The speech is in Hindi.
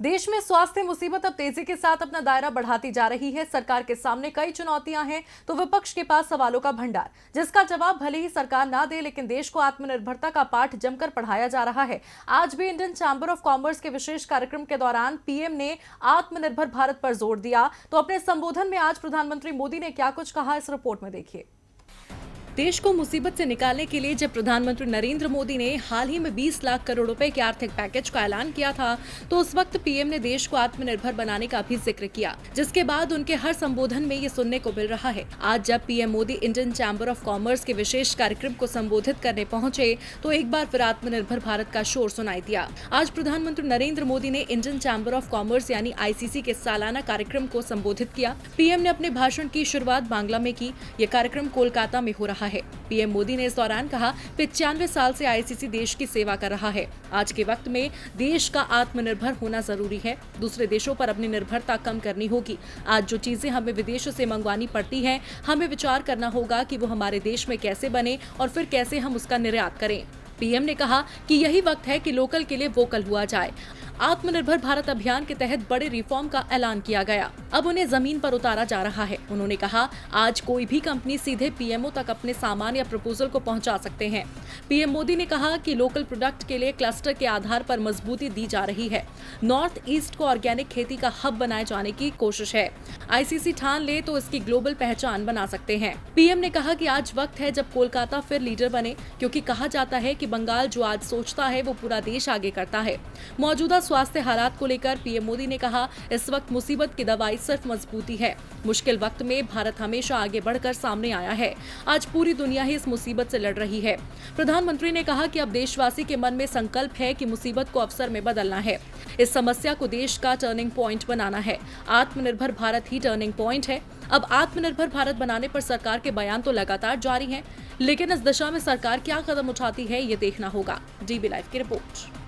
देश में स्वास्थ्य मुसीबत अब तेजी के साथ अपना दायरा बढ़ाती जा रही है। सरकार के सामने कई चुनौतियां हैं तो विपक्ष के पास सवालों का भंडार, जिसका जवाब भले ही सरकार ना दे, लेकिन देश को आत्मनिर्भरता का पाठ जमकर पढ़ाया जा रहा है। आज भी इंडियन चैंबर ऑफ कॉमर्स के विशेष कार्यक्रम के दौरान पीएम ने आत्मनिर्भर भारत पर जोर दिया। तो अपने संबोधन में आज प्रधानमंत्री मोदी ने क्या कुछ कहा, इस रिपोर्ट में देखिए। देश को मुसीबत से निकालने के लिए जब प्रधानमंत्री नरेंद्र मोदी ने हाल ही में 20 लाख करोड़ रुपए के आर्थिक पैकेज का ऐलान किया था, तो उस वक्त पीएम ने देश को आत्मनिर्भर बनाने का भी जिक्र किया, जिसके बाद उनके हर संबोधन में ये सुनने को मिल रहा है। आज जब PM Modi Indian chamber of commerce के विशेष कार्यक्रम को संबोधित करने पहुंचे, तो एक बार फिर आत्मनिर्भर भारत का शोर सुनाई दिया। आज प्रधानमंत्री नरेंद्र मोदी ने इंडियन चैंबर ऑफ कॉमर्स यानी आईसीसी के सालाना कार्यक्रम को संबोधित किया। पीएम ने अपने भाषण की शुरुआत बांग्ला में की। ये कार्यक्रम कोलकाता में हो रहा है। पीएम मोदी ने इस दौरान कहा, 95 साल से आईसीसी देश की सेवा कर रहा है। आज के वक्त में देश का आत्मनिर्भर होना जरूरी है। दूसरे देशों पर अपनी निर्भरता कम करनी होगी। आज जो चीजें हमें विदेशों से मंगवानी पड़ती हैं, हमें विचार करना होगा कि वो हमारे देश में कैसे बने और फिर कैसे हम उसका निर्यात करें। पीएम ने कहा कि यही वक्त है कि लोकल के लिए वोकल हुआ जाए। आत्मनिर्भर भारत अभियान के तहत बड़े रिफॉर्म का ऐलान किया गया। अब उन्हें जमीन पर उतारा जा रहा है। उन्होंने कहा, आज कोई भी कंपनी सीधे पीएमओ तक अपने सामान या प्रपोजल को पहुंचा सकते हैं। पीएम मोदी ने कहा कि लोकल प्रोडक्ट के लिए क्लस्टर के आधार पर मजबूती दी जा रही है। नॉर्थ ईस्ट को ऑर्गेनिक खेती का हब बनाए जाने की कोशिश है। आईसीसी ठान ले तो इसकी ग्लोबल पहचान बना सकते हैं। पीएम ने कहा कि आज वक्त है जब कोलकाता फिर लीडर बने, क्योंकि कहा जाता है कि बंगाल जो आज सोचता है वो पूरा देश आगे करता है। मौजूदा स्वास्थ्य हालात को लेकर पीएम मोदी ने कहा, इस वक्त मुसीबत की दवाई सिर्फ मजबूती है। मुश्किल वक्त में भारत हमेशा आगे बढ़कर सामने आया है। आज पूरी दुनिया ही इस मुसीबत से लड़ रही है। प्रधानमंत्री ने कहा कि अब देशवासी के मन में संकल्प है कि मुसीबत को अवसर में बदलना है। इस समस्या को देश का टर्निंग पॉइंट बनाना है। आत्मनिर्भर भारत ही टर्निंग पॉइंट है। अब आत्मनिर्भर भारत बनाने पर सरकार के बयान तो लगातार जारी हैं, लेकिन इस दिशा में सरकार क्या कदम उठाती है, ये देखना होगा। डीबी लाइव की रिपोर्ट।